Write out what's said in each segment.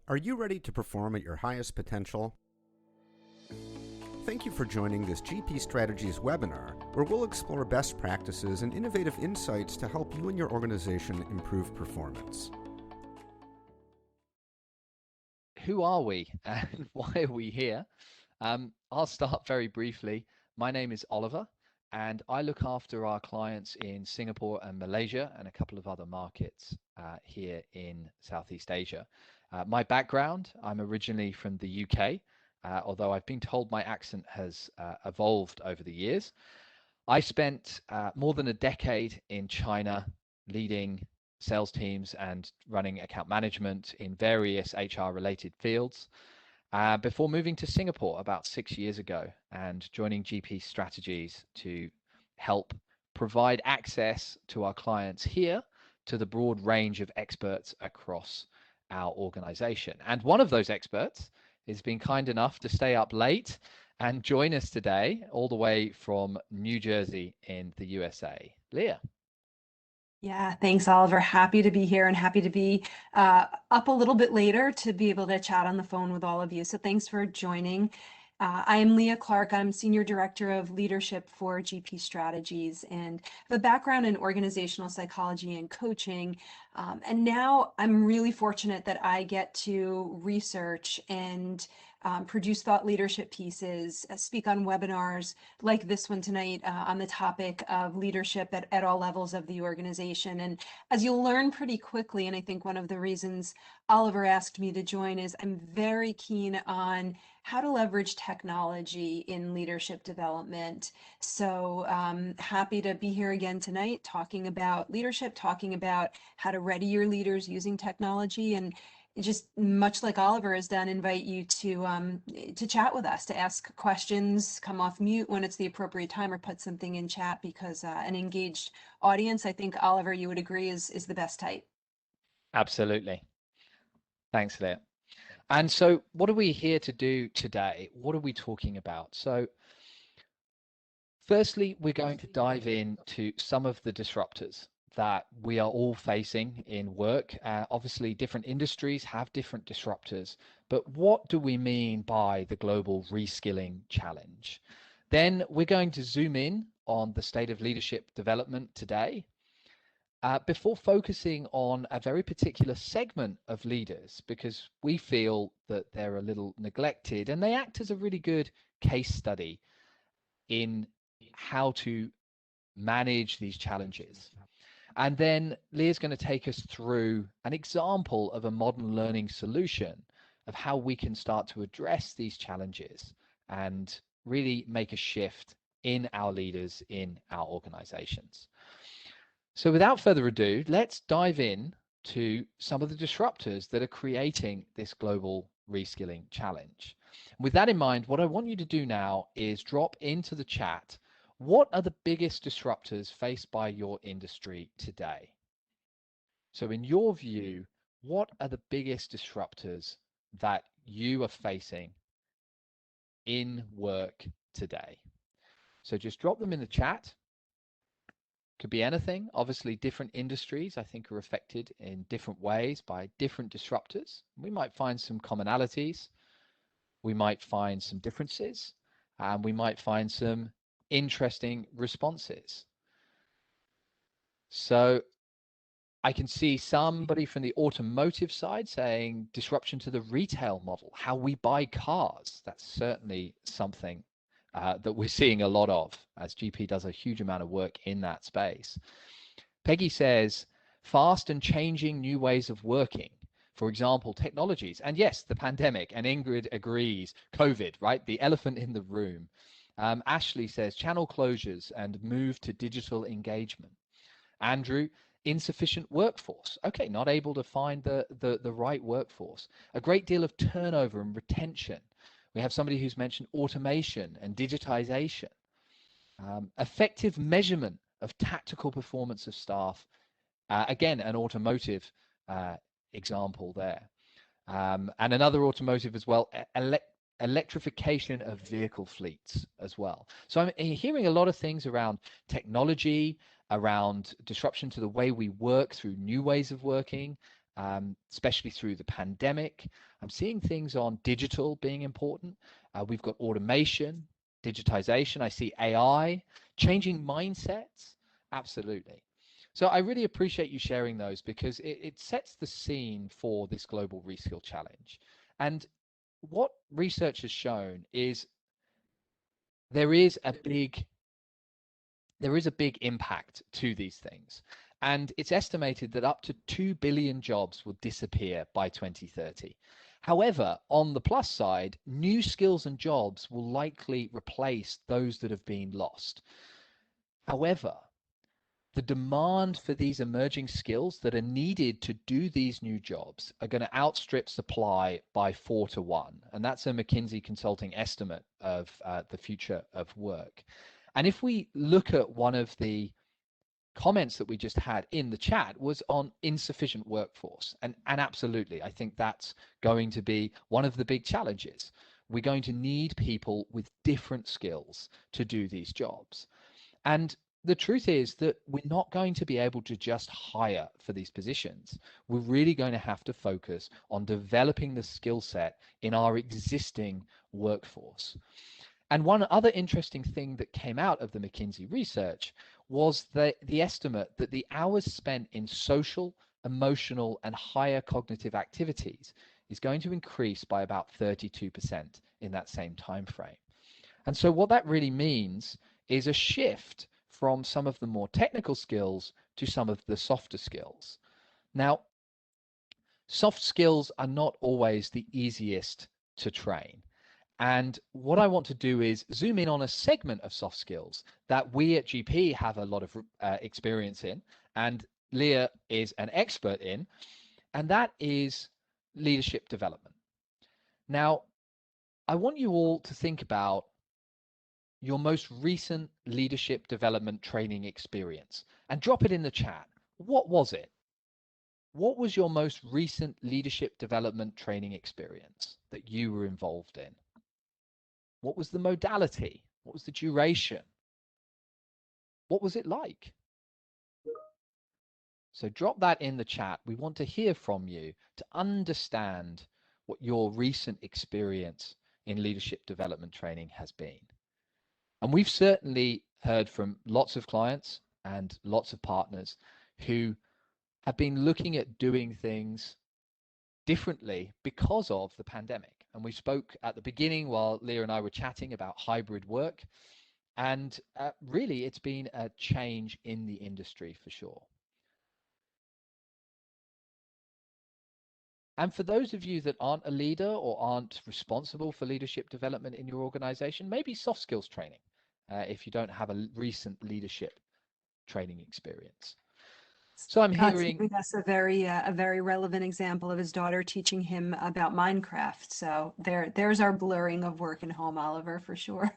Are you ready to perform at your highest potential? Thank you for joining this GP Strategies webinar, where we'll explore best practices and innovative insights to help you and your organization improve performance. Who are we and why are we here? I'll start very briefly. My name is Oliver, and I look after our clients in Singapore and Malaysia and a couple of other markets here in Southeast Asia. My background, I'm originally from the UK, although I've been told my accent has evolved over the years. I spent more than a decade in China leading sales teams and running account management in various HR related fields before moving to Singapore about 6 years ago and joining GP Strategies to help provide access to our clients here to the broad range of experts across our organization. And one of those experts has been kind enough to stay up late and join us today all the way from New Jersey in the USA. Leah. Yeah, thanks, Oliver. Happy to be here and happy to be up a little bit later to be able to chat on the phone with all of you. So thanks for joining. I am Leah Clark. I'm Senior Director of Leadership for GP Strategies and have a background in organizational psychology and coaching. And now I'm really fortunate that I get to research and produce thought leadership pieces, speak on webinars like this one tonight on the topic of leadership at all levels of the organization. And as you'll learn pretty quickly, and I think one of the reasons Oliver asked me to join is I'm very keen on how to leverage technology in leadership development. So happy to be here again tonight talking about leadership, talking about how to ready your leaders using technology, and just much like Oliver has done, invite you to chat with us, to ask questions, come off mute when it's the appropriate time, or put something in chat, because an engaged audience, I think, Oliver, you would agree, is the best type. Absolutely. Thanks, Leah. And so what are we here to do today? What are we talking about? So firstly, we're going to dive into some of the disruptors that we are all facing in work. Obviously, different industries have different disruptors, but what do we mean by the global reskilling challenge? Then we're going to zoom in on the state of leadership development today, before focusing on a very particular segment of leaders, because we feel that they're a little neglected and they act as a really good case study in how to manage these challenges. And then Leah's going to take us through an example of a modern learning solution of how we can start to address these challenges and really make a shift in our leaders, in our organizations. So without further ado, let's dive in to some of the disruptors that are creating this global reskilling challenge. With that in mind, what I want you to do now is drop into the chat, what are the biggest disruptors faced by your industry today? So in your view, what are the biggest disruptors that you are facing in work today? So just drop them in the chat. Could be anything. Obviously, different industries, I think, are affected in different ways by different disruptors. We might find some commonalities. We might find some differences. And we might find some interesting responses. So I can see somebody from the automotive side saying disruption to the retail model, how we buy cars. That's certainly something that we're seeing a lot of, as GP does a huge amount of work in that space. Peggy says fast and changing new ways of working. For example, technologies. And yes, the pandemic. And Ingrid agrees, COVID, right? The elephant in the room. Ashley says channel closures and move to digital engagement. Andrew, insufficient workforce. Okay, not able to find the right workforce. A great deal of turnover and retention. We have somebody who's mentioned automation and digitization. Effective measurement of tactical performance of staff. Again, an automotive example there. And another automotive as well, electrification of vehicle fleets as well. So I'm hearing a lot of things around technology, around disruption to the way we work through new ways of working, especially through the pandemic. I'm seeing things on digital being important. We've got automation, digitization. I see AI, changing mindsets. Absolutely. So I really appreciate you sharing those because it sets the scene for this global reskill challenge. And what research has shown is there is a big impact to these things. And it's estimated that up to 2 billion jobs will disappear by 2030. However, on the plus side, new skills and jobs will likely replace those that have been lost. However, the demand for these emerging skills that are needed to do these new jobs are going to outstrip supply by 4-1. And that's a McKinsey consulting estimate of the future of work. And if we look at one of the comments that we just had in the chat was on insufficient workforce. And absolutely, I think that's going to be one of the big challenges. We're going to need people with different skills to do these jobs. And the truth is that we're not going to be able to just hire for these positions. We're really going to have to focus on developing the skill set in our existing workforce. And one other interesting thing that came out of the McKinsey research was the estimate that the hours spent in social, emotional, and higher cognitive activities is going to increase by about 32% in that same time frame. And so what that really means is a shift from some of the more technical skills to some of the softer skills. Now, soft skills are not always the easiest to train. And what I want to do is zoom in on a segment of soft skills that we at GP have a lot of experience in, and Leah is an expert in, and that is leadership development. Now, I want you all to think about your most recent leadership development training experience and drop it in the chat. What was it? What was your most recent leadership development training experience that you were involved in? What was the modality? What was the duration? What was it like? So drop that in the chat. We want to hear from you to understand what your recent experience in leadership development training has been. And we've certainly heard from lots of clients and lots of partners who have been looking at doing things differently because of the pandemic. And we spoke at the beginning while Leah and I were chatting about hybrid work. And really, it's been a change in the industry for sure. And for those of you that aren't a leader or aren't responsible for leadership development in your organization, maybe soft skills training if you don't have a recent leadership training experience. So I'm hearing giving us a very relevant example of his daughter teaching him about Minecraft. So there's our blurring of work and home, Oliver, for sure.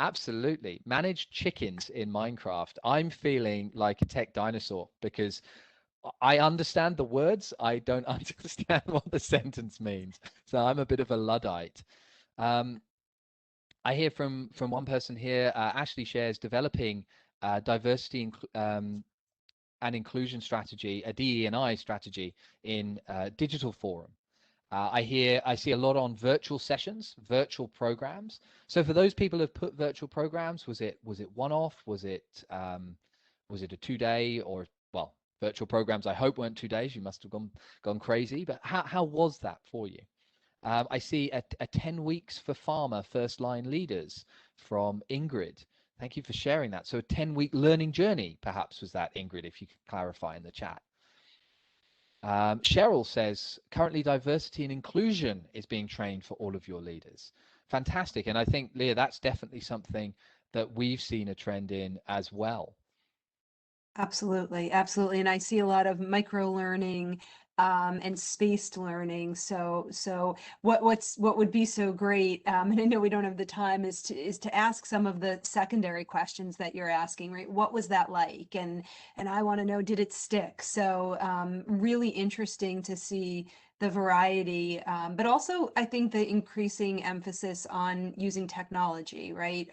absolutely managed chickens in Minecraft. I'm feeling like a tech dinosaur because I understand the words. I don't understand what the sentence means. So I'm a bit of a Luddite. I hear from one person here, Ashley shares developing diversity and inclusion strategy, a DE&I strategy in digital forum. I see a lot on virtual sessions, virtual programs. So for those people who've put virtual programs, was it one-off? Was it a 2-day or, well, virtual programs I hope weren't 2 days. You must have gone crazy. But how was that for you? I see a 10 weeks for pharma first line leaders from Ingrid. Thank you for sharing that. So a 10-week learning journey, perhaps, was that, Ingrid, if you could clarify in the chat. Cheryl says, currently diversity and inclusion is being trained for all of your leaders. Fantastic. And I think, Leah, that's definitely something that we've seen a trend in as well. Absolutely, absolutely. And I see a lot of micro learning and spaced learning. So what would be so great, and I know we don't have the time, is to ask some of the secondary questions that you're asking, right? What was that like? And I want to know, did it stick? So really interesting to see the variety, but also I think the increasing emphasis on using technology, right?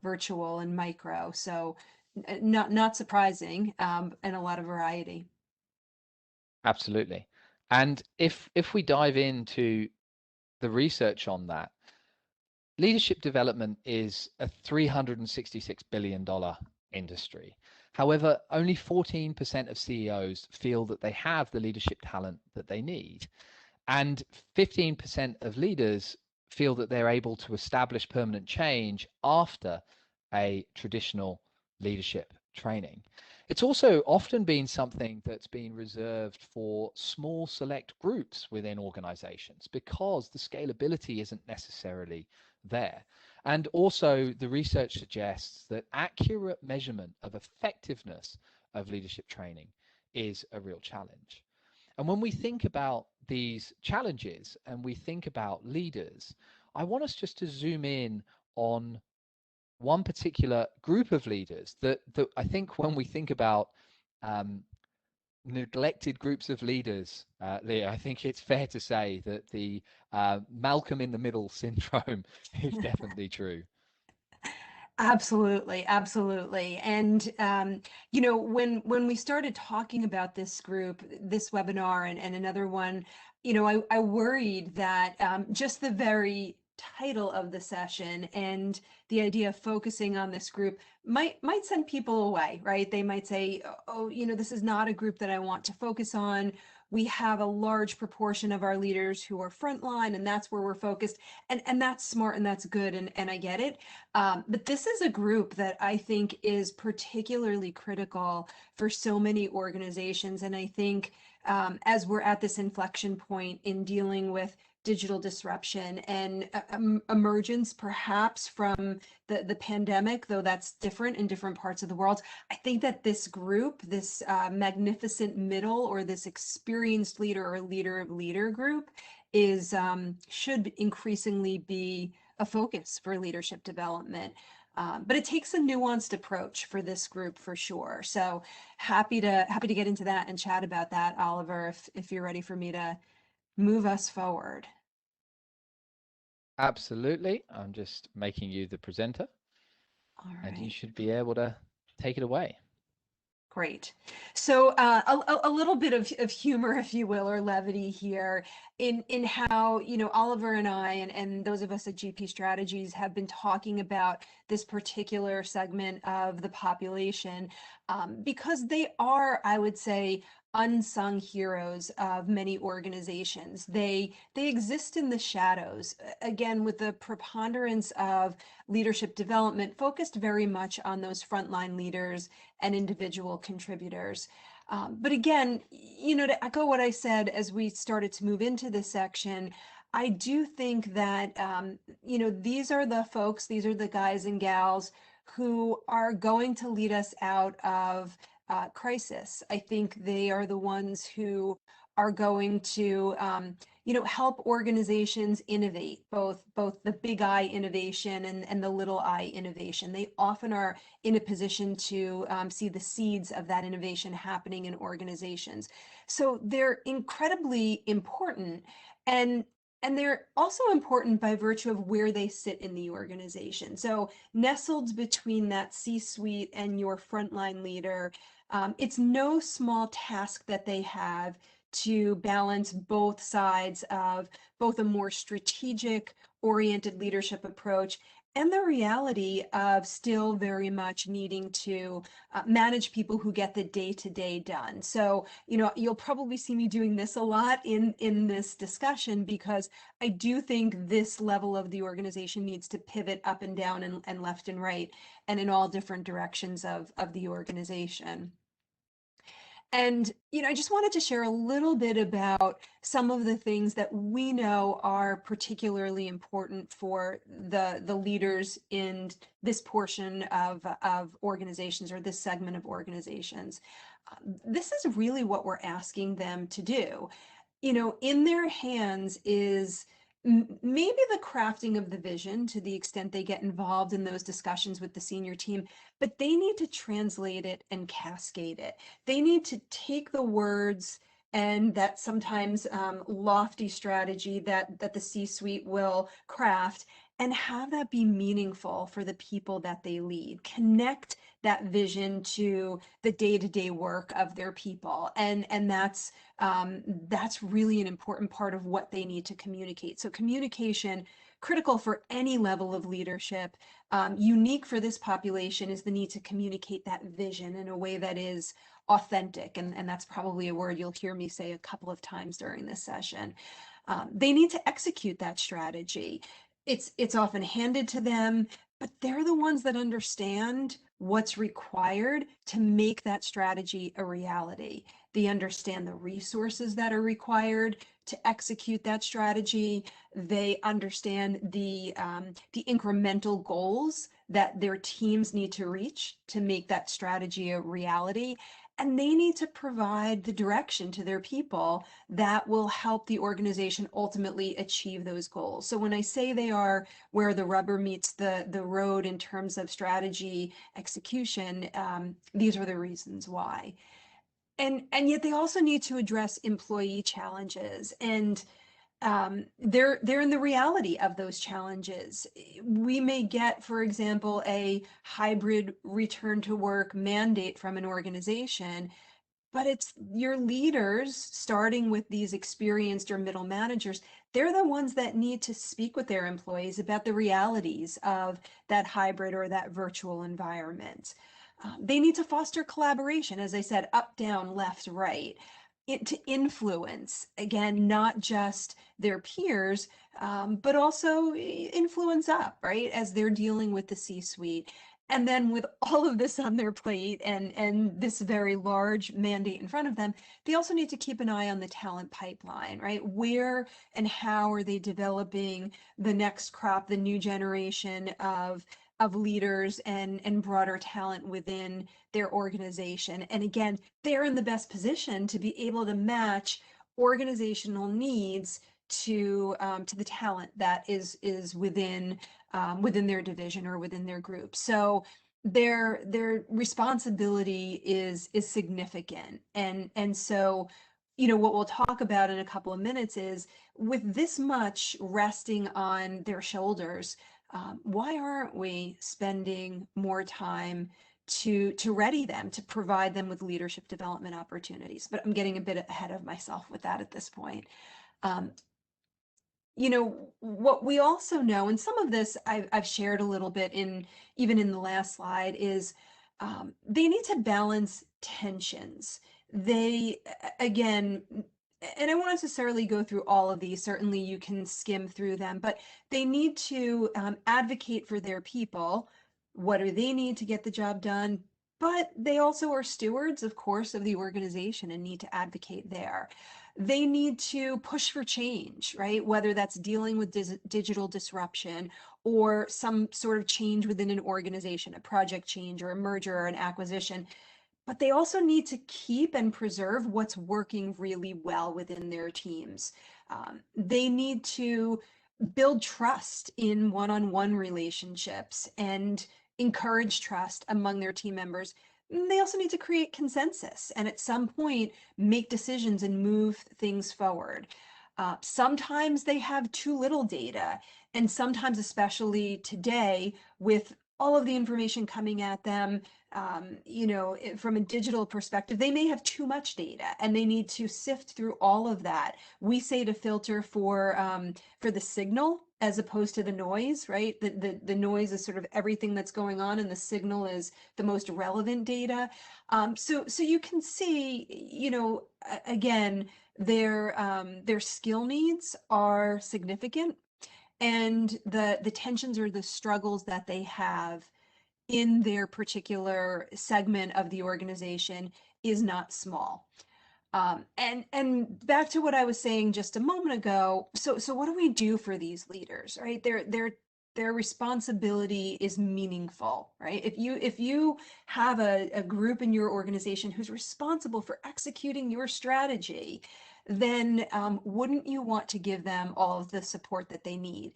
Virtual and micro. So not surprising, and a lot of variety. Absolutely. And if we dive into the research on that, leadership development is a $366 billion industry. However, only 14% of CEOs feel that they have the leadership talent that they need. And 15% of leaders feel that they're able to establish permanent change after a traditional leadership training. It's also often been something that's been reserved for small select groups within organizations because the scalability isn't necessarily there. And also, the research suggests that accurate measurement of effectiveness of leadership training is a real challenge. And when we think about these challenges and we think about leaders, I want us just to zoom in on one particular group of leaders that I think when we think about um, neglected groups of leaders, Leah, I think it's fair to say that the Malcolm in the Middle syndrome is definitely true. Absolutely, absolutely. And you know, when we started talking about this group, this webinar and another one, you know, I worried that just the very title of the session and the idea of focusing on this group might send people away, right? They might say, oh, you know, this is not a group that I want to focus on. We have a large proportion of our leaders who are frontline, and that's where we're focused. And that's smart and that's good, and I get it. But this is a group that I think is particularly critical for so many organizations. And I think as we're at this inflection point in dealing with digital disruption and emergence perhaps from the pandemic, though that's different in different parts of the world, I think that this group, this magnificent middle or this experienced leader or leader of leader group is should increasingly be a focus for leadership development. But it takes a nuanced approach for this group for sure. So happy to get into that and chat about that, Oliver, if you're ready for me to move us forward. Absolutely. I'm just making you the presenter, All and you right. should be able to take it away. Great. So a little bit of humor, if you will, or levity here in how, you know, Oliver and I and those of us at GP Strategies have been talking about this particular segment of the population because they are, I would say, unsung heroes of many organizations. They exist in the shadows, again, with the preponderance of leadership development focused very much on those frontline leaders and individual contributors. But again, you know, to echo what I said as we started to move into this section, I do think that, you know, these are the folks, these are the guys and gals who are going to lead us out of crisis. I think they are the ones who are going to, you know, help organizations innovate, both the big I innovation and the little I innovation. They often are in a position to see the seeds of that innovation happening in organizations. So they're incredibly important, and they're also important by virtue of where they sit in the organization. So nestled between that C-suite and your frontline leader, it's no small task that they have to balance both sides of both a more strategic oriented leadership approach and the reality of still very much needing to manage people who get the day-to-day done. So, you know, you'll probably see me doing this a lot in this discussion because I do think this level of the organization needs to pivot up and down and left and right and in all different directions of the organization. And, you know, I just wanted to share a little bit about some of the things that we know are particularly important for the leaders in this portion of organizations or this segment of organizations. This is really what we're asking them to do. You know, in their hands is maybe the crafting of the vision to the extent they get involved in those discussions with the senior team, but they need to translate it and cascade it. They need to take the words and that sometimes lofty strategy that the C-suite will craft, and have that be meaningful for the people that they lead. Connect that vision to the day-to-day work of their people, and that's really an important part of what they need to communicate. So communication, critical for any level of leadership. Unique for this population is the need to communicate that vision in a way that is authentic, and that's probably a word you'll hear me say a couple of times during this session. They need to execute that strategy. It's often handed to them, but they're the ones that understand what's required to make that strategy a reality. They understand the resources that are required to execute that strategy. They understand the incremental goals that their teams need to reach to make that strategy a reality. And they need to provide the direction to their people that will help the organization ultimately achieve those goals. So when I say they are where the rubber meets the road in terms of strategy execution, these are the reasons why. And yet they also need to address employee challenges, and they're in the reality of those challenges. We may get, for example, a hybrid return to work mandate from an organization, but it's your leaders, starting with these experienced or middle managers, they're the ones that need to speak with their employees about the realities of that hybrid or that virtual environment. They need to foster collaboration, as I said, up, down, left, right, to influence, again, not just their peers, but also influence up, right, as they're dealing with the C-suite. And then with all of this on their plate and this very large mandate in front of them, they also need to keep an eye on the talent pipeline, right? Where and how are they developing the next crop, the new generation of leaders and broader talent within their organization? And again, they're in the best position to be able to match organizational needs to the talent that is within within their division or within their group. So their responsibility is significant. And so, you know, what we'll talk about in a couple of minutes is, with this much resting on their shoulders, why aren't we spending more time to ready them, to provide them with leadership development opportunities? But I'm getting a bit ahead of myself with that at this point. Um, you know, what we also know, and some of this I've shared a little bit in even in the last slide, is they need to balance tensions. They, again, and I won't necessarily go through all of these, certainly you can skim through them, but they need to advocate for their people. What do they need to get the job done? But they also are stewards, of course, of the organization and need to advocate there. They need to push for change, right? Whether that's dealing with digital disruption or some sort of change within an organization, a project change or a merger or an acquisition. But they also need to keep and preserve what's working really well within their teams. They need to build trust in one-on-one relationships and encourage trust among their team members. They also need to create consensus and at some point make decisions and move things forward. Sometimes they have too little data, and sometimes, especially today, with all of the information coming at them, you know, from a digital perspective, they may have too much data and they need to sift through all of that. We say to filter for the signal as opposed to the noise, right? The noise is sort of everything that's going on, and the signal is the most relevant data. So you can see, you know, again, their skill needs are significant, and the tensions or the struggles that they have in their particular segment of the organization is not small. And back to what I was saying just a moment ago. So what do we do for these leaders, right? Their responsibility is meaningful, right? If you have a group in your organization who's responsible for executing your strategy, then wouldn't you want to give them all of the support that they need?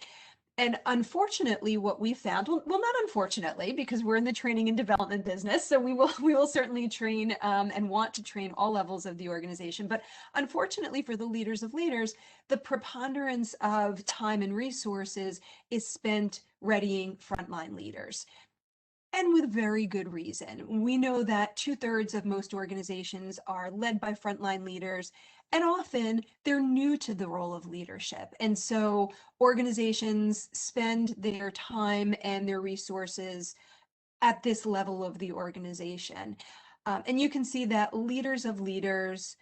And unfortunately, what we found, well, not unfortunately, because we're in the training and development business, so we will certainly train and want to train all levels of the organization. But unfortunately, for the leaders of leaders, the preponderance of time and resources is spent readying frontline leaders. And with very good reason. We know that 2/3 of most organizations are led by frontline leaders, and often they're new to the role of leadership. And so organizations spend their time and their resources at this level of the organization. And you can see that leaders of leaders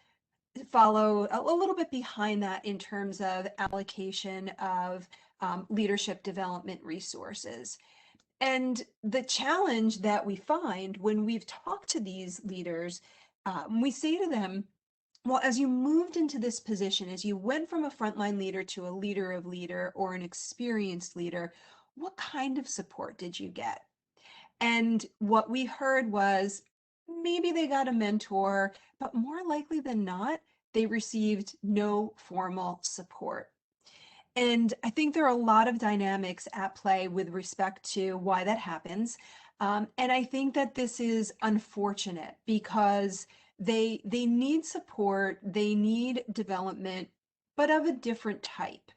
follow a little bit behind that in terms of allocation of leadership development resources. And the challenge that we find when we've talked to these leaders, we say to them, well, as you moved into this position, as you went from a frontline leader to a leader of leader or an experienced leader, what kind of support did you get? And what we heard was maybe they got a mentor, but more likely than not, they received no formal support. And I think there are a lot of dynamics at play with respect to why that happens. And I think that this is unfortunate because they need support, they need development, but of a different type.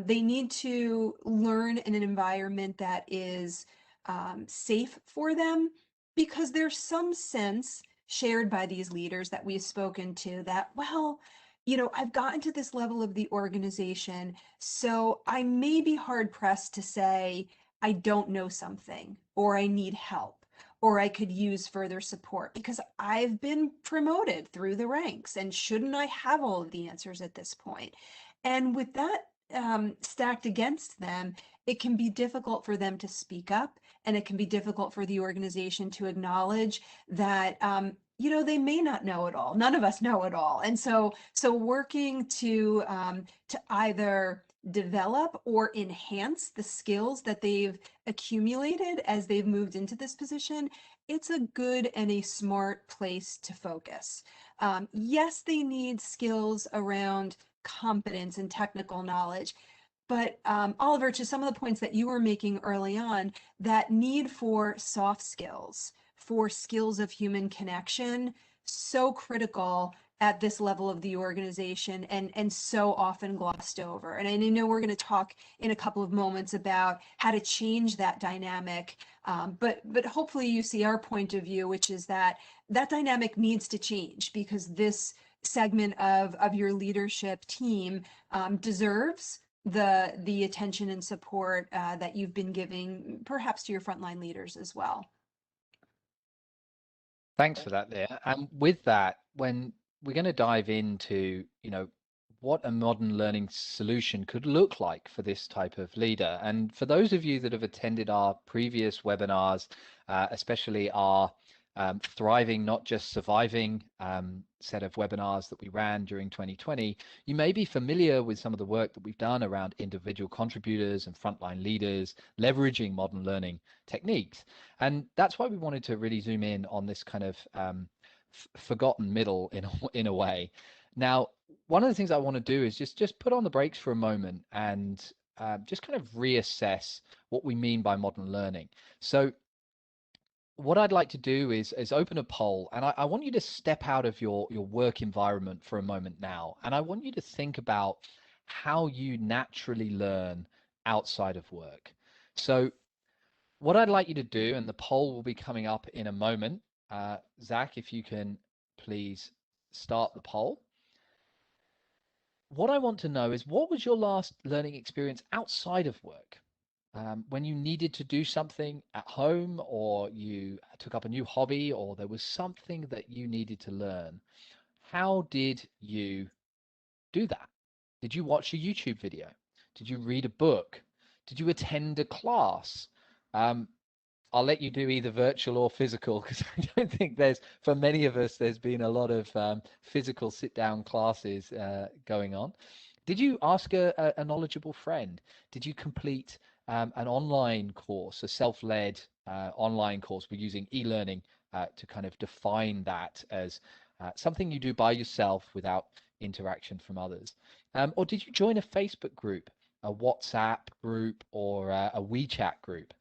They need to learn in an environment that is safe for them because there's some sense shared by these leaders that we've spoken to that, well, I've gotten to this level of the organization, so I may be hard pressed to say I don't know something, or I need help, or I could use further support because I've been promoted through the ranks. And shouldn't I have all of the answers at this point? And with that stacked against them, it can be difficult for them to speak up, and it can be difficult for the organization to acknowledge that they may not know it all. None of us know it all. And so working to either develop or enhance the skills that they've accumulated as they've moved into this position, it's a good and a smart place to focus. Yes, they need skills around competence and technical knowledge. But Oliver, to some of the points that you were making early on, that need for soft skills, for skills of human connection, so critical at this level of the organization and so often glossed over. And I know we're going to talk in a couple of moments about how to change that dynamic. But hopefully you see our point of view, which is that dynamic needs to change because this segment of your leadership team deserves the attention and support that you've been giving perhaps to your frontline leaders as well. Thanks for that there. And with that, when we're going to dive into, what a modern learning solution could look like for this type of leader. And for those of you that have attended our previous webinars, especially our Thriving, Not Just Surviving set of webinars that we ran during 2020, you may be familiar with some of the work that we've done around individual contributors and frontline leaders, leveraging modern learning techniques. And that's why we wanted to really zoom in on this kind of forgotten middle in a way. Now, one of the things I want to do is just put on the brakes for a moment and just kind of reassess what we mean by modern learning. So what I'd like to do is open a poll, and I want you to step out of your work environment for a moment now, and I want you to think about how you naturally learn outside of work. So what I'd like you to do, and the poll will be coming up in a moment. Zach, if you can please start the poll. What I want to know is, what was your last learning experience outside of work? When you needed to do something at home, or you took up a new hobby, or there was something that you needed to learn, how did you do that? Did you watch a YouTube video? Did you read a book? Did you attend a class? I'll let you do either virtual or physical, because I don't think for many of us, there's been a lot of physical sit-down classes going on. Did you ask a knowledgeable friend? Did you complete an online course, a self-led online course? We're using e-learning to kind of define that as something you do by yourself without interaction from others. Or did you join a Facebook group a WhatsApp group or a WeChat group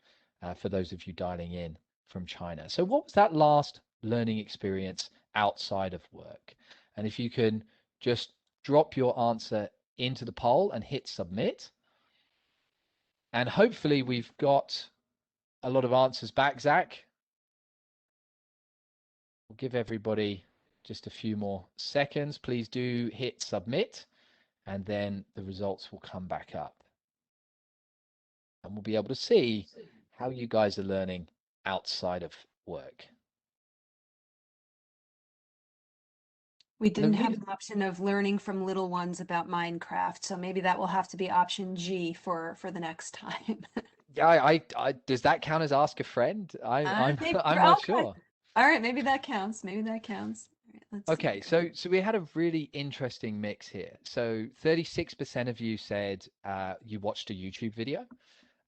for those of you dialing in from China. So what was that last learning experience outside of work? And if you can just drop your answer into the poll and hit submit. And hopefully we've got a lot of answers back, Zach. We'll give everybody just a few more seconds. Please do hit submit, and then the results will come back up. And we'll be able to see how you guys are learning outside of work. We didn't have an option of learning from little ones about Minecraft, so maybe that will have to be option G for the next time. Yeah, I does that count as ask a friend? I'm not sure. All right, maybe that counts. Maybe that counts. All right, let's Okay, see. so we had a really interesting mix here. So 36% of you said you watched a YouTube video.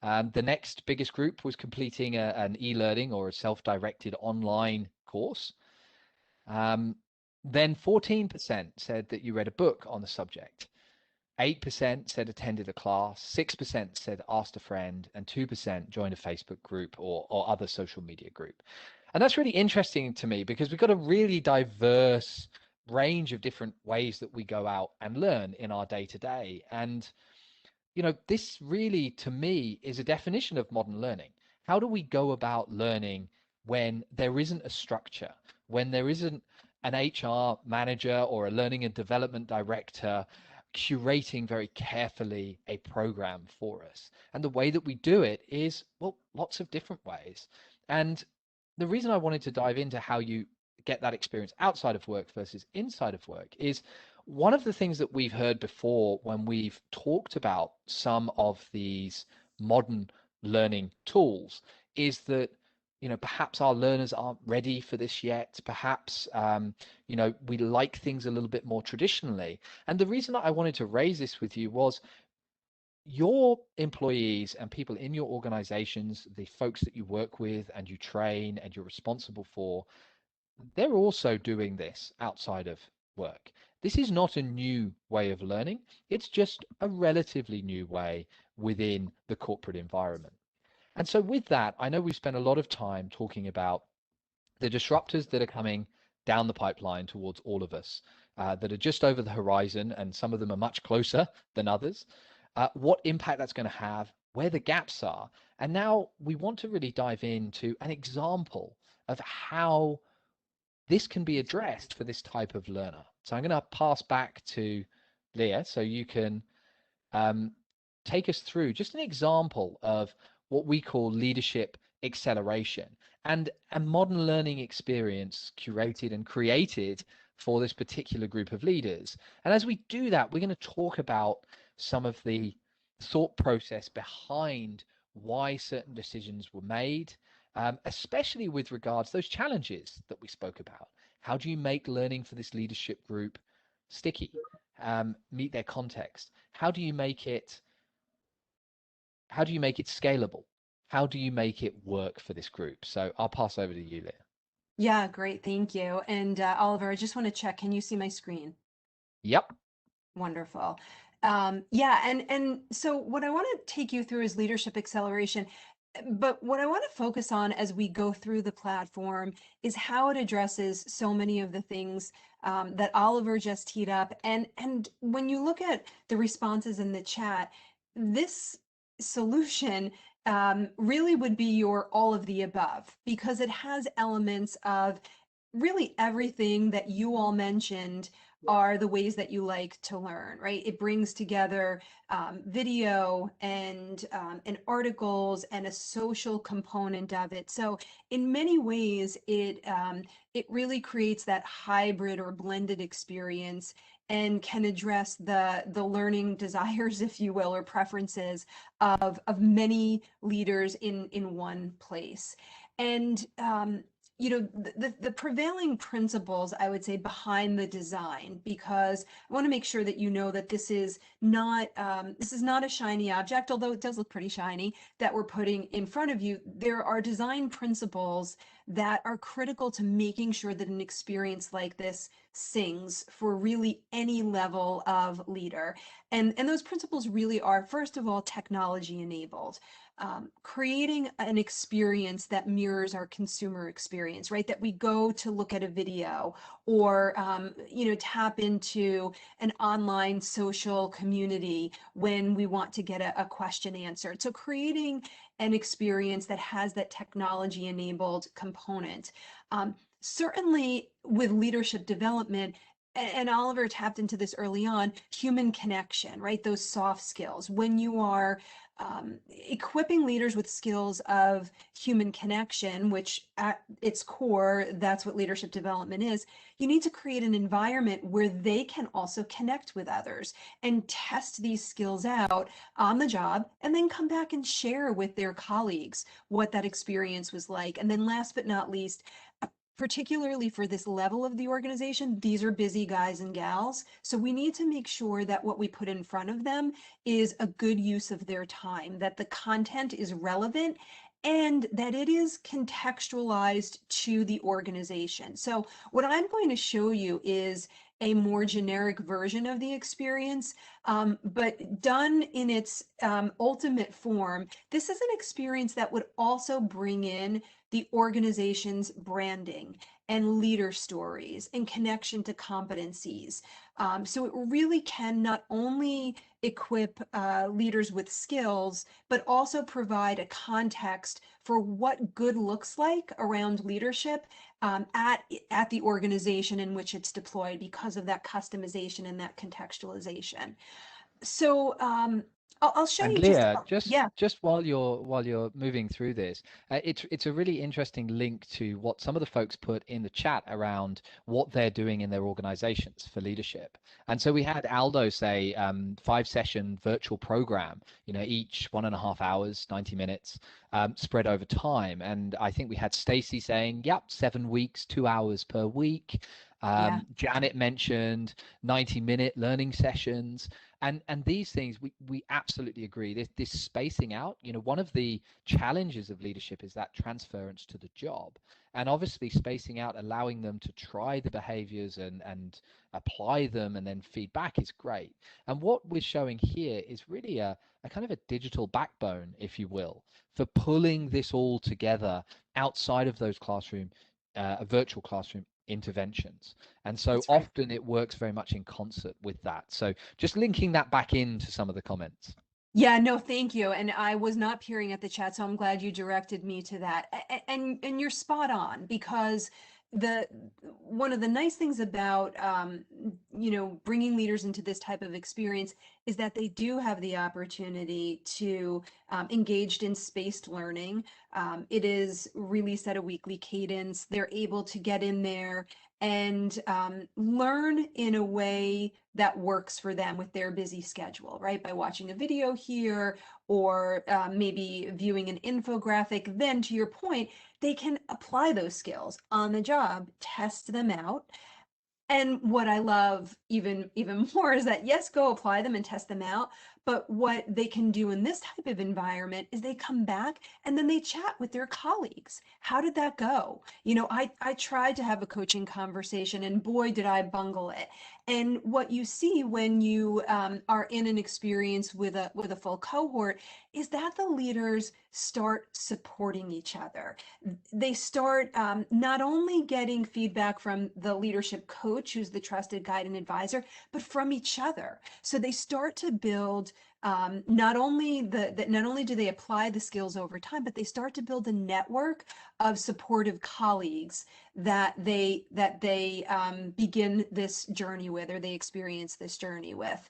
The next biggest group was completing an e-learning or a self-directed online course. Then 14% said that you read a book on the subject. 8% said attended a class, 6% said asked a friend, and 2% joined a Facebook group or other social media group. And that's really interesting to me because we've got a really diverse range of different ways that we go out and learn in our day to day. And this really, to me, is a definition of modern learning. How do we go about learning when there isn't a structure, when there isn't an HR manager or a learning and development director curating very carefully a program for us? And the way that we do it is, well, lots of different ways. And the reason I wanted to dive into how you get that experience outside of work versus inside of work is one of the things that we've heard before when we've talked about some of these modern learning tools is that perhaps our learners aren't ready for this yet. Perhaps we like things a little bit more traditionally. And the reason that I wanted to raise this with you was your employees and people in your organizations, the folks that you work with and you train and you're responsible for, they're also doing this outside of work. This is not a new way of learning. It's just a relatively new way within the corporate environment. And so with that, I know we've spent a lot of time talking about the disruptors that are coming down the pipeline towards all of us, that are just over the horizon, and some of them are much closer than others, what impact that's going to have, where the gaps are. And now we want to really dive into an example of how this can be addressed for this type of learner. So I'm going to pass back to Leah so you can take us through just an example of what we call leadership acceleration and a modern learning experience curated and created for this particular group of leaders. And as we do that, we're going to talk about some of the thought process behind why certain decisions were made, especially with regards to those challenges that we spoke about. How do you make learning for this leadership group sticky, meet their context? How do you make it scalable? How do you make it work for this group? So I'll pass over to you, Leah. Yeah, great. Thank you. And Oliver, I just want to check, can you see my screen? Yep. Wonderful. Yeah, and so what I want to take you through is leadership acceleration. But what I want to focus on as we go through the platform is how it addresses so many of the things that Oliver just teed up. And when you look at the responses in the chat, this solution really would be your all of the above because it has elements of really everything that you all mentioned are the ways that you like to learn, right? It brings together video and articles and a social component of it. So in many ways, it really creates that hybrid or blended experience and can address the learning desires, if you will, or preferences of many leaders in one place. And the prevailing principles, I would say, behind the design, because I want to make sure that you know that this is not a shiny object, although it does look pretty shiny, that we're putting in front of you. There are design principles that are critical to making sure that an experience like this sings for really any level of leader. And those principles really are, first of all, technology enabled. Creating an experience that mirrors our consumer experience, right? That we go to look at a video or, tap into an online social community when we want to get a question answered. So creating an experience that has that technology enabled component. Certainly with leadership development, and Oliver tapped into this early on, human connection, right? Those soft skills. When you are equipping leaders with skills of human connection, which at its core, that's what leadership development is, you need to create an environment where they can also connect with others and test these skills out on the job, and then come back and share with their colleagues what that experience was like. And then last but not least, particularly for this level of the organization, these are busy guys and gals. So we need to make sure that what we put in front of them is a good use of their time, that the content is relevant, and that it is contextualized to the organization. So what I'm going to show you is a more generic version of the experience, but done in its ultimate form. This is an experience that would also bring in the organization's branding and leader stories and connection to competencies. So it really can not only equip leaders with skills, but also provide a context for what good looks like around leadership at the organization in which it's deployed, because of that customization and that contextualization. So I'll show And you just, Leah, yeah. just while you're moving through this, it's a really interesting link to what some of the folks put in the chat around what they're doing in their organizations for leadership. And so we had Aldo say 5-session virtual program, each 1.5 hours, 90 minutes, spread over time. And I think we had Stacy saying, yep, 7 weeks, 2 hours per week. Yeah. Janet mentioned 90-minute learning sessions. And these things, we absolutely agree. This spacing out, one of the challenges of leadership is that transference to the job. And obviously spacing out, allowing them to try the behaviors and apply them and then feedback is great. And what we're showing here is really a kind of a digital backbone, if you will, for pulling this all together outside of those virtual classroom interventions. And so That's right. often it works very much in concert with that. So just linking that back into some of the comments. Yeah, no, thank you. And I was not peering at the chat, so I'm glad you directed me to that. And you're spot on, because the one of the nice things about bringing leaders into this type of experience is that they do have the opportunity to engaged in spaced learning. It is released at a weekly cadence. They're able to get in there and learn in a way that works for them with their busy schedule, right? By watching a video here, or maybe viewing an infographic. Then, to your point, they can apply those skills on the job, test them out. And what I love even more is that, yes, go apply them and test them out. But what they can do in this type of environment is they come back and then they chat with their colleagues. How did that go? I tried to have a coaching conversation, and boy, did I bungle it. And what you see when you are in an experience with a full cohort is that the leaders start supporting each other. They start not only getting feedback from the leadership coach, who's the trusted guide and advisor, but from each other. So they start to build not only do they apply the skills over time, but they start to build a network of supportive colleagues that they begin this journey with, or they experience this journey with.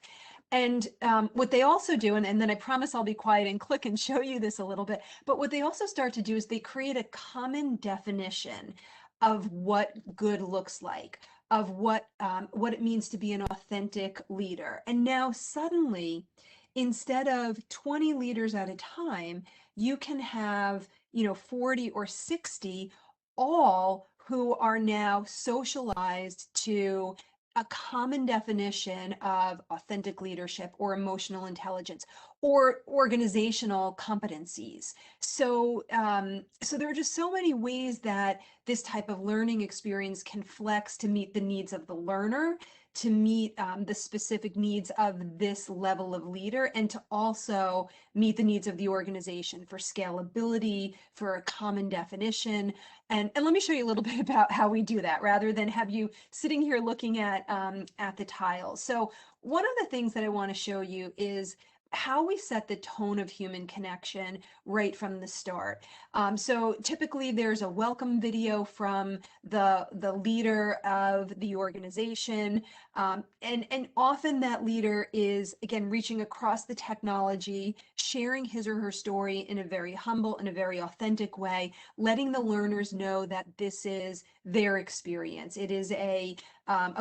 And what they also do, and then I promise I'll be quiet and click and show you this a little bit, but what they also start to do is they create a common definition of what good looks like, of what it means to be an authentic leader. And now suddenly, instead of 20 leaders at a time, you can have 40 or 60, all who are now socialized to a common definition of authentic leadership or emotional intelligence or organizational competencies. So there are just so many ways that this type of learning experience can flex to meet the needs of the learner, to meet the specific needs of this level of leader, and to also meet the needs of the organization for scalability, for a common definition. And let me show you a little bit about how we do that rather than have you sitting here looking at the tiles. So one of the things that I want to show you is how we set the tone of human connection right from the start. So typically there's a welcome video from the leader of the organization. And often that leader is, again, reaching across the technology, sharing his or her story in a very humble and a very authentic way, letting the learners know that this is their experience. It is a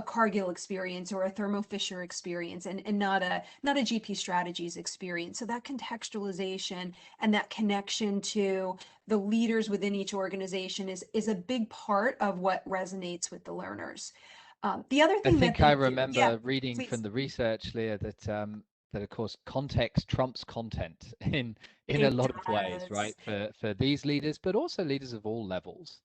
Cargill experience or a Thermo Fisher experience, and not a GP Strategies experience. So that contextualization and that connection to the leaders within each organization is a big part of what resonates with the learners. The other I thing that think they I do, yeah, remember reading from please. the research, Leah, that of course context trumps content in a It lot of ways, does. right? For these leaders, but also leaders of all levels.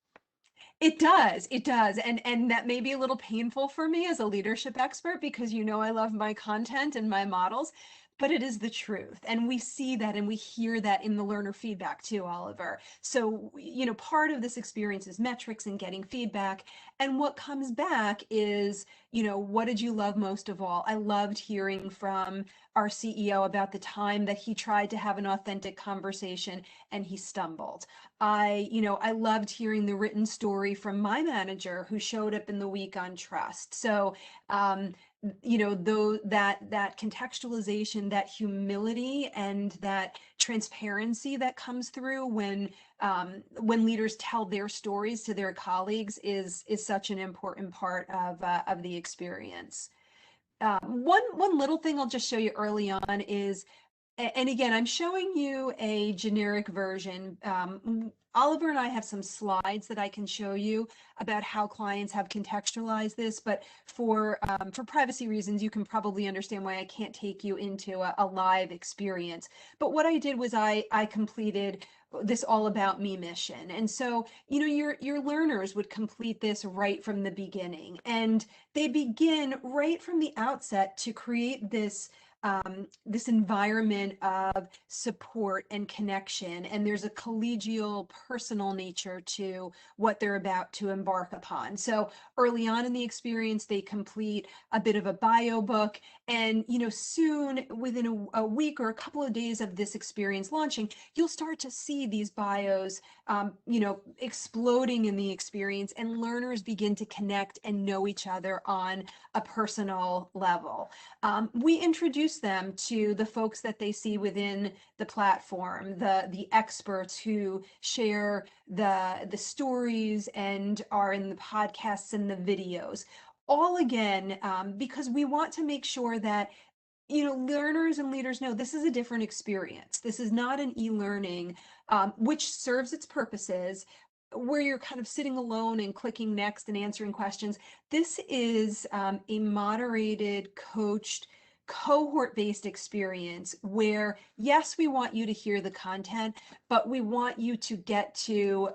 It does. And that may be a little painful for me as a leadership expert because I love my content and my models, but it is the truth. And we see that and we hear that in the learner feedback too, Oliver. So, part of this experience is metrics and getting feedback. And what comes back is, what did you love most of all? I loved hearing from our CEO about the time that he tried to have an authentic conversation and he stumbled. I loved hearing the written story from my manager who showed up in the week on trust. So, though that contextualization, that humility, and that transparency that comes through when leaders tell their stories to their colleagues is such an important part of the experience. One little thing I'll just show you early on is, and again, I'm showing you a generic version. Oliver and I have some slides that I can show you about how clients have contextualized this, but for privacy reasons, you can probably understand why I can't take you into a live experience. But what I did was I completed this all about me mission. And so, your learners would complete this right from the beginning. And they begin right from the outset to create this environment of support and connection. And there's a collegial, personal nature to what they're about to embark upon. So early on in the experience, they complete a bit of a bio book. And, soon within a week or a couple of days of this experience launching, you'll start to see these bios, exploding in the experience, and learners begin to connect and know each other on a personal level. We introduce them to the folks that they see within the platform, the experts who share the stories and are in the podcasts and the videos. All again, because we want to make sure that learners and leaders know this is a different experience. This is not an e-learning, which serves its purposes, where you're kind of sitting alone and clicking next and answering questions. This is a moderated, coached, cohort-based experience where, yes, we want you to hear the content, but we want you to get to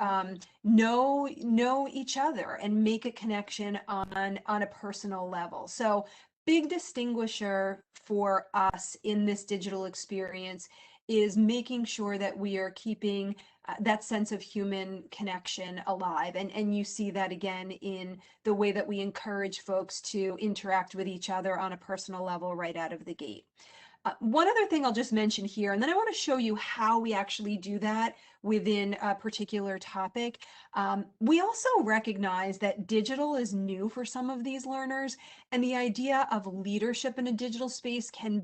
know each other and make a connection on a personal level. So big distinguisher for us in this digital experience is making sure that we are keeping that sense of human connection alive. And you see that again in the way that we encourage folks to interact with each other on a personal level right out of the gate. One other thing I'll just mention here, and then I want to show you how we actually do that within a particular topic. We also recognize that digital is new for some of these learners, and the idea of leadership in a digital space can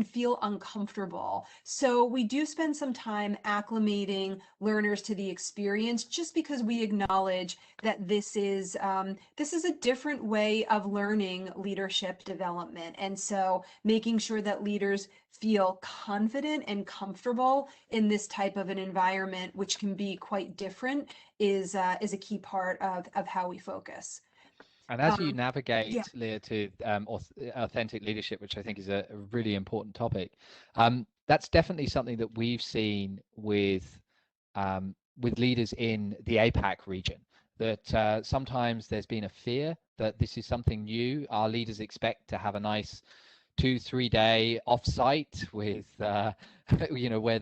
feel uncomfortable. So we do spend some time acclimating learners to the experience, just because we acknowledge that this is a different way of learning leadership development. And so making sure that leaders feel confident and comfortable in this type of an environment, which can be quite different, is a key part of how we focus. And as you Um, yeah. navigate, Leah, to authentic leadership, which I think is a really important topic, that's definitely something that we've seen with leaders in the APAC region. That sometimes there's been a fear that this is something new. Our leaders expect to have a nice 2-3 day offsite with where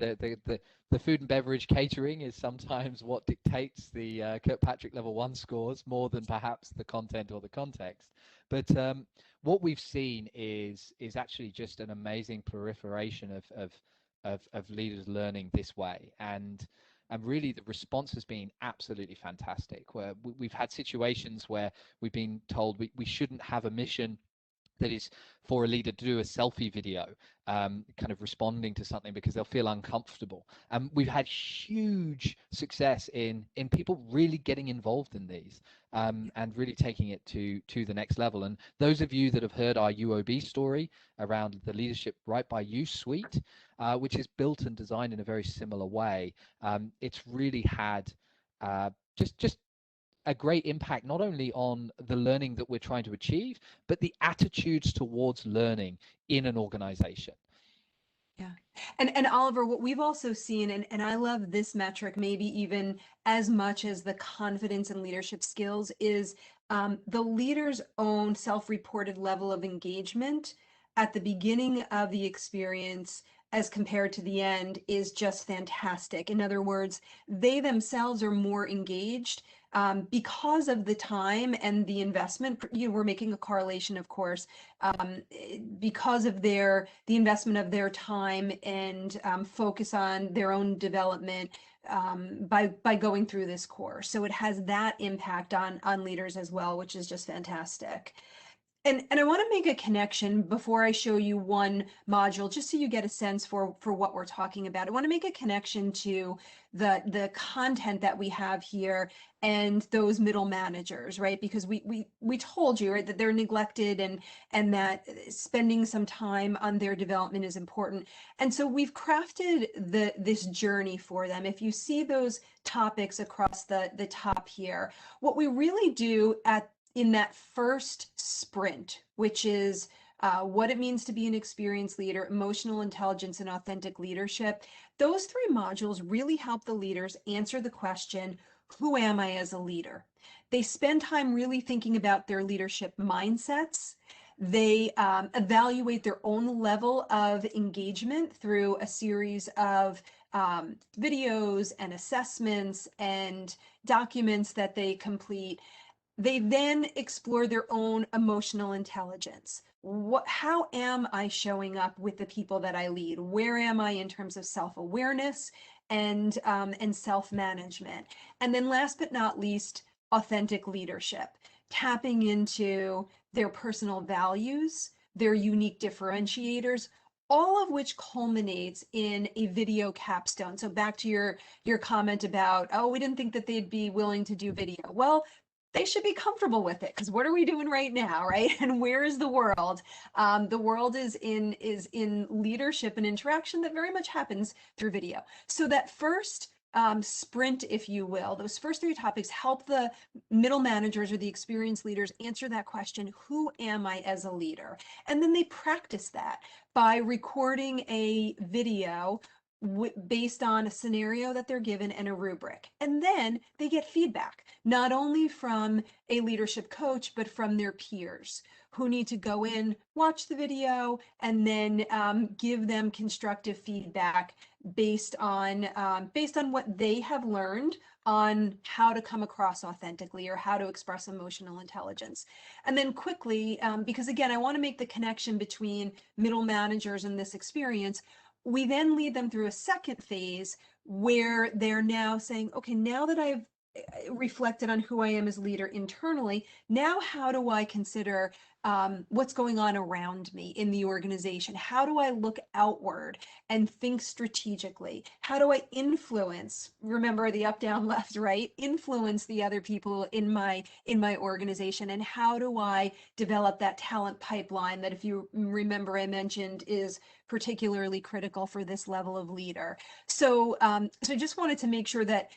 the food and beverage catering is sometimes what dictates the Kirkpatrick level 1 scores more than perhaps the content or the context. But what we've seen is actually just an amazing proliferation of leaders learning this way, and really the response has been absolutely fantastic, where we've had situations where we've been told we shouldn't have a mission that is for a leader to do a selfie video, kind of responding to something because they'll feel uncomfortable. We've had huge success in people really getting involved in these, and really taking it to the next level. And those of you that have heard our UOB story around the Leadership Right by You suite, which is built and designed in a very similar way, it's really had just a great impact, not only on the learning that we're trying to achieve, but the attitudes towards learning in an organization. Yeah. And Oliver, what we've also seen, and I love this metric, maybe even as much as the confidence and leadership skills, is the leader's own self-reported level of engagement at the beginning of the experience as compared to the end is just fantastic. In other words, they themselves are more engaged because of the time and the investment. We're making a correlation, of course, because of the investment of their time and focus on their own development by going through this course. So it has that impact on leaders as well, which is just fantastic. And I want to make a connection before I show you one module, just so you get a sense for what we're talking about. I want to make a connection to the content that we have here and those middle managers, right? Because we told you, right, that they're neglected and that spending some time on their development is important. And so we've crafted this journey for them. If you see those topics across the top here, what we really do in that first sprint, which is what it means to be an experienced leader, emotional intelligence, and authentic leadership. Those 3 modules really help the leaders answer the question, who am I as a leader? They spend time really thinking about their leadership mindsets. They evaluate their own level of engagement through a series of videos and assessments and documents that they complete. They then explore their own emotional intelligence. How am I showing up with the people that I lead? Where am I in terms of self-awareness and self-management? And then last but not least, authentic leadership, tapping into their personal values, their unique differentiators, all of which culminates in a video capstone. So back to your comment about, oh, we didn't think that they'd be willing to do video. Well, they should be comfortable with it, because what are we doing right now, right? And where is the world? The world is in leadership and interaction that very much happens through video. So that first sprint, if you will, those first 3 topics help the middle managers or the experienced leaders answer that question, who am I as a leader? And then they practice that by recording a video based on a scenario that they're given and a rubric. And then they get feedback, not only from a leadership coach, but from their peers who need to go in, watch the video, and then give them constructive feedback based on what they have learned on how to come across authentically or how to express emotional intelligence. And then quickly, because again, I want to make the connection between middle managers and this experience, we then lead them through a second phase where they're now saying, okay, now that I've reflected on who I am as a leader internally, now how do I consider what's going on around me in the organization? How do I look outward and think strategically? How do I influence, remember the up, down, left, right, influence the other people in my organization? And how do I develop that talent pipeline that, if you remember, I mentioned is particularly critical for this level of leader? So I just wanted to make sure that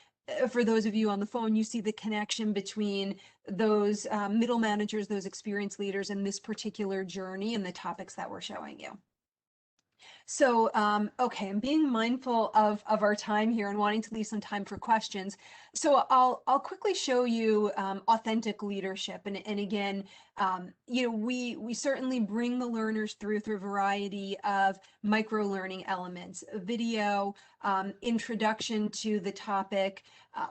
for those of you on the phone, you see the connection between those middle managers, those experienced leaders, and this particular journey and the topics that we're showing you. So, okay, I'm being mindful of our time here and wanting to leave some time for questions. So I'll quickly show you authentic leadership. And again, you know, we certainly bring the learners through a variety of micro learning elements, video, introduction to the topic.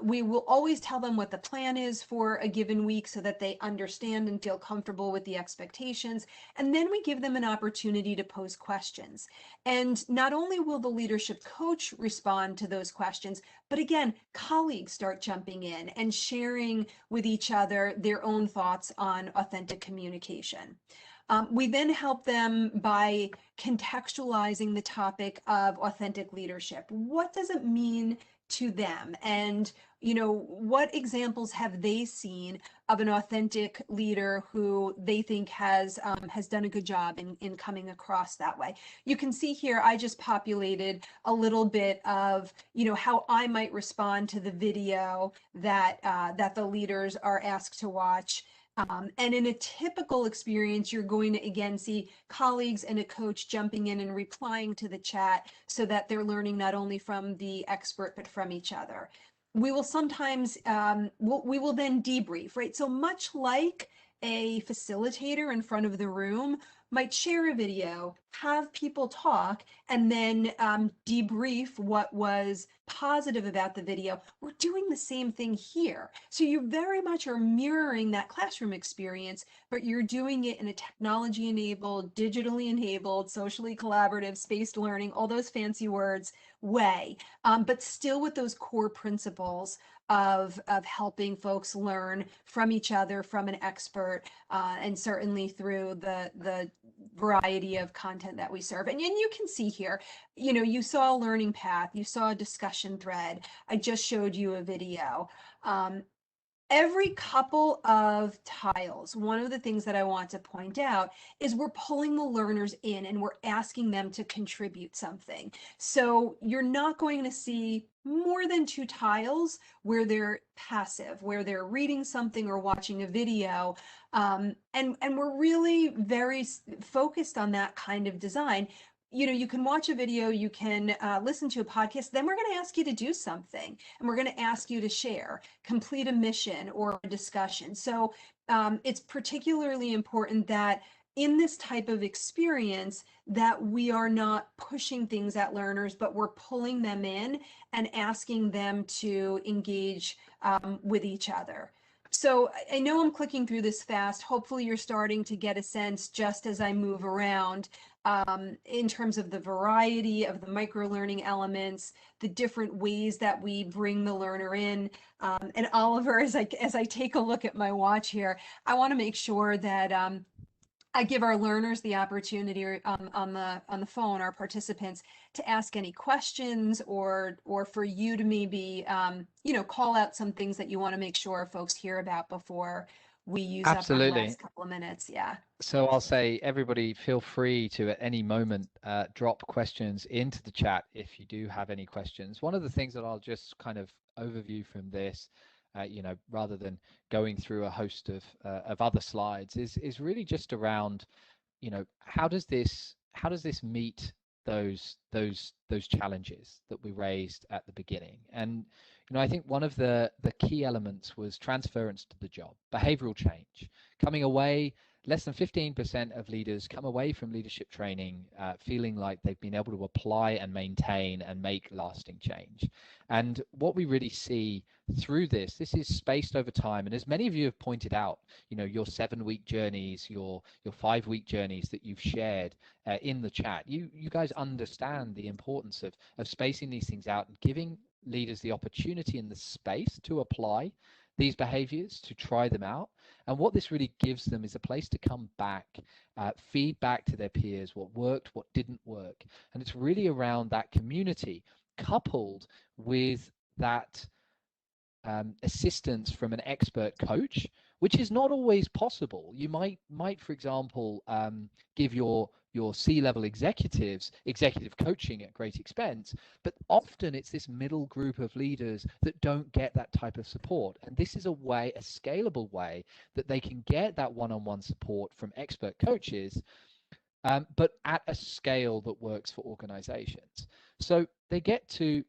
We will always tell them what the plan is for a given week so that they understand and feel comfortable with the expectations. And then we give them an opportunity to pose questions. And not only will the leadership coach respond to those questions, but again, colleagues start jumping in and sharing with each other their own thoughts on authentic communication. We then help them by contextualizing the topic of authentic leadership. What does it mean to them? And, you know, what examples have they seen of an authentic leader who they think has done a good job in coming across that way? You can see here, I just populated a little bit of, you know, how I might respond to the video that that the leaders are asked to watch. And in a typical experience, you're going to again see colleagues and a coach jumping in and replying to the chat so that they're learning not only from the expert, but from each other. We will sometimes, we will then debrief, right? So much like a facilitator in front of the room might share a video, have people talk, and then debrief what was positive about the video. We're doing the same thing here. So you very much are mirroring that classroom experience, but you're doing it in a technology-enabled, digitally enabled, socially collaborative, spaced learning, all those fancy words way, but still with those core principles of helping folks learn from each other, from an expert, and certainly through the variety of content that we serve. And you can see here, you know, you saw a learning path, you saw a discussion thread. I just showed you a video. Every couple of tiles, one of the things that I want to point out is we're pulling the learners in and we're asking them to contribute something. So you're not going to see more than 2 tiles where they're passive, where they're reading something or watching a video. And we're really very focused on that kind of design. You know, you can watch a video, you can listen to a podcast, then we're going to ask you to do something, and we're going to ask you to share, complete a mission or a discussion. So it's particularly important that in this type of experience that we are not pushing things at learners, but we're pulling them in and asking them to engage with each other. So I know I'm clicking through this fast. Hopefully you're starting to get a sense just as I move around in terms of the variety of the micro-learning elements, the different ways that we bring the learner in. And Oliver, as I take a look at my watch here, I want to make sure that I give our learners the opportunity on the phone, our participants, to ask any questions or for you to maybe you know, call out some things that you want to make sure folks hear about before we use up our last couple of minutes. Yeah. So I'll say, everybody, feel free to at any moment drop questions into the chat if you do have any questions. One of the things that I'll just kind of overview from this, you know, rather than going through a host of other slides, is really just around, you know, how does this meet those challenges that we raised at the beginning? And you know, I think one of the key elements was transference to the job, behavioral change, coming away. Less than 15% of leaders come away from leadership training feeling like they've been able to apply and maintain and make lasting change. And what we really see through this is spaced over time. And as many of you have pointed out, you know, your 7-week journeys, your 5-week journeys that you've shared in the chat, you guys understand the importance of spacing these things out and giving leaders the opportunity and the space to apply these behaviors, to try them out. And what this really gives them is a place to come back, feedback to their peers, what worked, what didn't work. And it's really around that community coupled with that assistance from an expert coach, which is not always possible. You might, for example, give your your C-level executives, executive coaching at great expense, but often it's this middle group of leaders that don't get that type of support. And this is a way, a scalable way, that they can get that one-on-one support from expert coaches, but at a scale that works for organizations. So they get to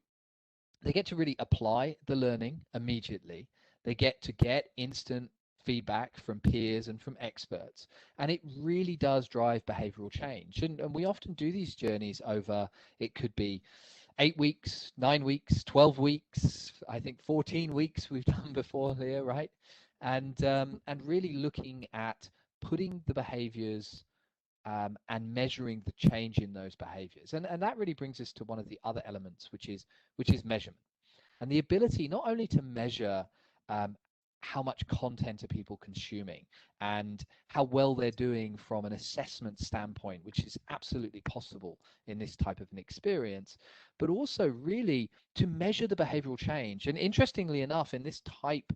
really apply the learning immediately. They get to get instant feedback from peers and from experts. And it really does drive behavioral change. And we often do these journeys over, it could be 8 weeks, 9 weeks, 12 weeks, I think 14 weeks we've done before here, right? And really looking at putting the behaviors and measuring the change in those behaviors. And that really brings us to one of the other elements, which is measurement. And the ability not only to measure um, how much content are people consuming and how well they're doing from an assessment standpoint, which is absolutely possible in this type of an experience, but also really to measure the behavioral change. And interestingly enough, in this type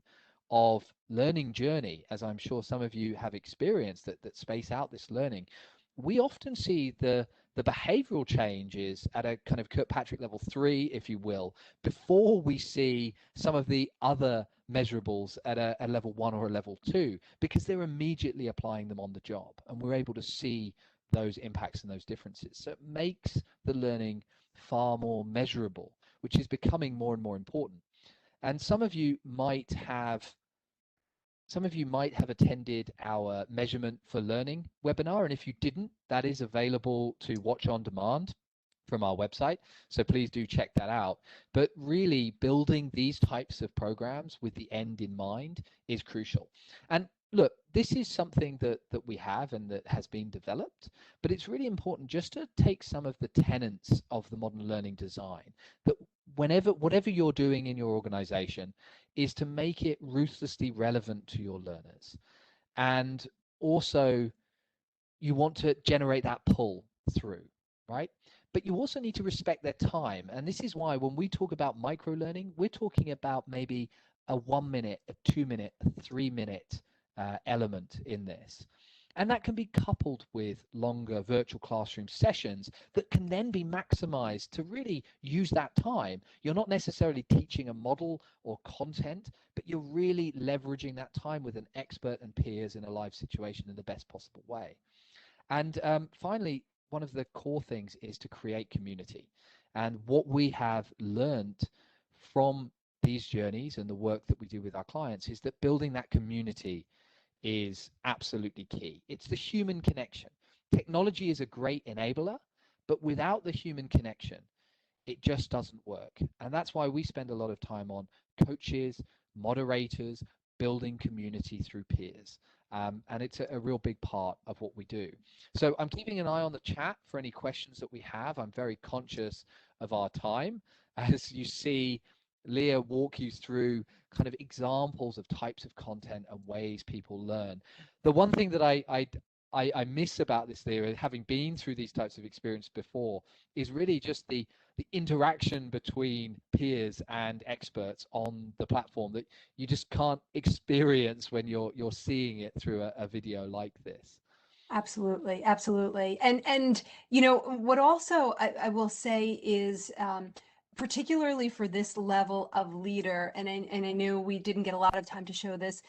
of learning journey, as I'm sure some of you have experienced that space out this learning, we often see the behavioral changes at a kind of Kirkpatrick level 3, if you will, before we see some of the other measurables at a level 1 or a level 2, because they're immediately applying them on the job, and we're able to see those impacts and those differences. So it makes the learning far more measurable, which is becoming more and more important. And some of you might have attended our Measurement for Learning webinar, and if you didn't, that is available to watch on demand from our website. So please do check that out. But really building these types of programs with the end in mind is crucial. And look, this is something that we have and that has been developed, but it's really important just to take some of the tenets of the modern learning design, that whatever you're doing in your organization is to make it ruthlessly relevant to your learners. And also you want to generate that pull through, right? But you also need to respect their time. And this is why when we talk about micro learning, we're talking about maybe a 1 minute, a 2 minute, a 3 minute element in this. And that can be coupled with longer virtual classroom sessions that can then be maximized to really use that time. You're not necessarily teaching a model or content, but you're really leveraging that time with an expert and peers in a live situation in the best possible way. And finally, one of the core things is to create community. And what we have learned from these journeys and the work that we do with our clients is that building that community is absolutely key. It's the human connection. Technology is a great enabler, but without the human connection, it just doesn't work. And that's why we spend a lot of time on coaches, moderators, building community through peers. And it's a real big part of what we do. So I'm keeping an eye on the chat for any questions that we have. I'm very conscious of our time. As you see Leah walk you through kind of examples of types of content and ways people learn. The one thing that I miss about this, Leah, having been through these types of experience before, is really just the interaction between peers and experts on the platform that you just can't experience when you're seeing it through a video like this. Absolutely, absolutely. And what also I will say is particularly for this level of leader, and I know we didn't get a lot of time to show this,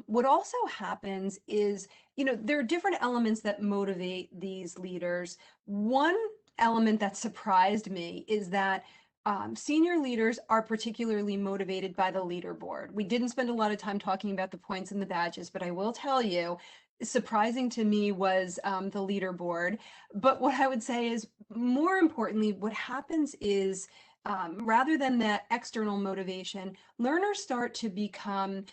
what also happens is, there are different elements that motivate these leaders. One element that surprised me is that senior leaders are particularly motivated by the leaderboard. We didn't spend a lot of time talking about the points and the badges, but I will tell you, surprising to me was the leaderboard. But what I would say is, more importantly, what happens is rather than that external motivation, learners start to become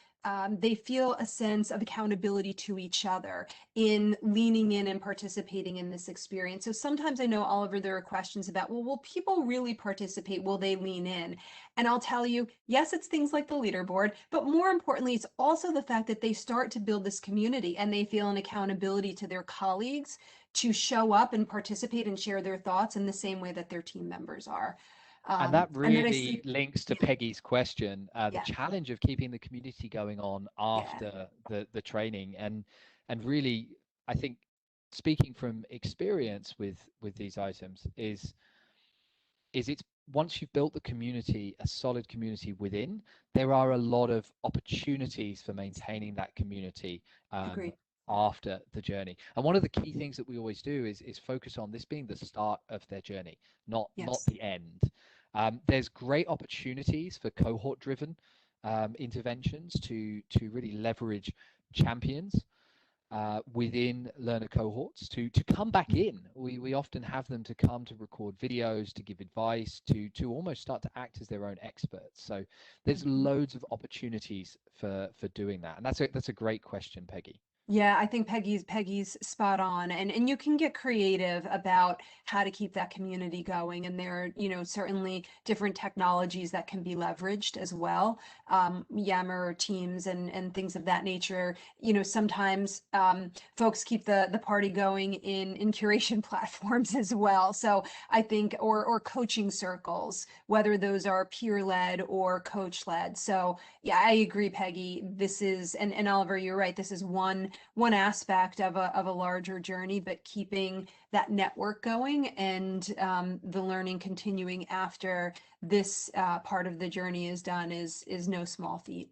they feel a sense of accountability to each other in leaning in and participating in this experience. So sometimes I know, Oliver, there are questions about, well, will people really participate? Will they lean in? And I'll tell you, yes, it's things like the leaderboard, but more importantly, it's also the fact that they start to build this community and they feel an accountability to their colleagues to show up and participate and share their thoughts in the same way that their team members are. And that And then I really see, links to yeah, Peggy's question, the yeah, challenge of keeping the community going on yeah, after the training. And really, I think speaking from experience with these items is it's once you've built the community, a solid community within, there are a lot of opportunities for maintaining that community Agreed. after the journey. And one of the key things that we always do is focus on this being the start of their journey, not Yes. the end. There's great opportunities for cohort-driven interventions to really leverage champions within learner cohorts to come back in. We often have them to come to record videos, to give advice, to almost start to act as their own experts. So there's loads of opportunities for doing that. And that's a great question, Peggy. Yeah, I think Peggy's spot on, and you can get creative about how to keep that community going. And there are, certainly different technologies that can be leveraged as well. Yammer teams and things of that nature. Sometimes folks keep the party going in curation platforms as well. So I think, or coaching circles, whether those are peer-led or coach-led. So yeah, I agree, Peggy. This is, and Oliver, you're right. This is one aspect of a larger journey, but keeping that network going and the learning continuing after this part of the journey is done is no small feat.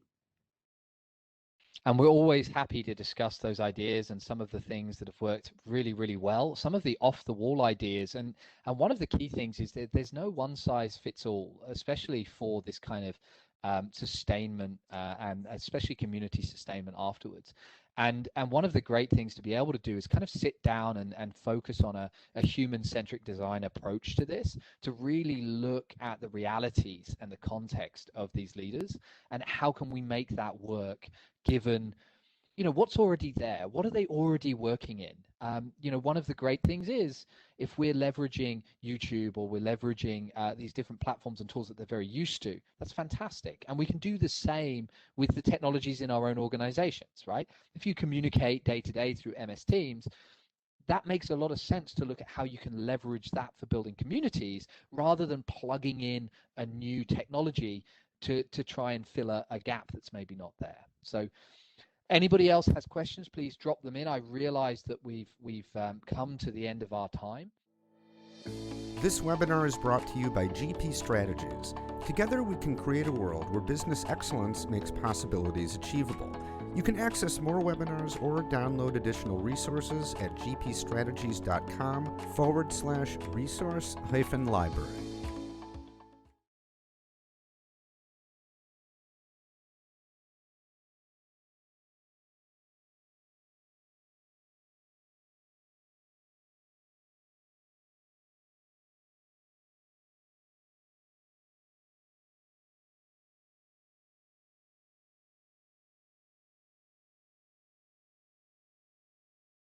And we're always happy to discuss those ideas and some of the things that have worked really, really well, some of the off the wall ideas. And one of the key things is that there's no one size fits all, especially for this kind of sustainment and especially community sustainment afterwards. And one of the great things to be able to do is kind of sit down and focus on a human-centric design approach to this, to really look at the realities and the context of these leaders and how can we make that work given what's already there. What are they already working in? One of the great things is if we're leveraging YouTube or we're leveraging these different platforms and tools that they're very used to, that's fantastic. And we can do the same with the technologies in our own organizations, right? If you communicate day to day through MS Teams, that makes a lot of sense to look at how you can leverage that for building communities rather than plugging in a new technology to try and fill a gap that's maybe not there. So anybody else has questions, please drop them in. I realize that we've come to the end of our time. This webinar is brought to you by GP Strategies. Together we can create a world where business excellence makes possibilities achievable. You can access more webinars or download additional resources at gpstrategies.com/resource-library.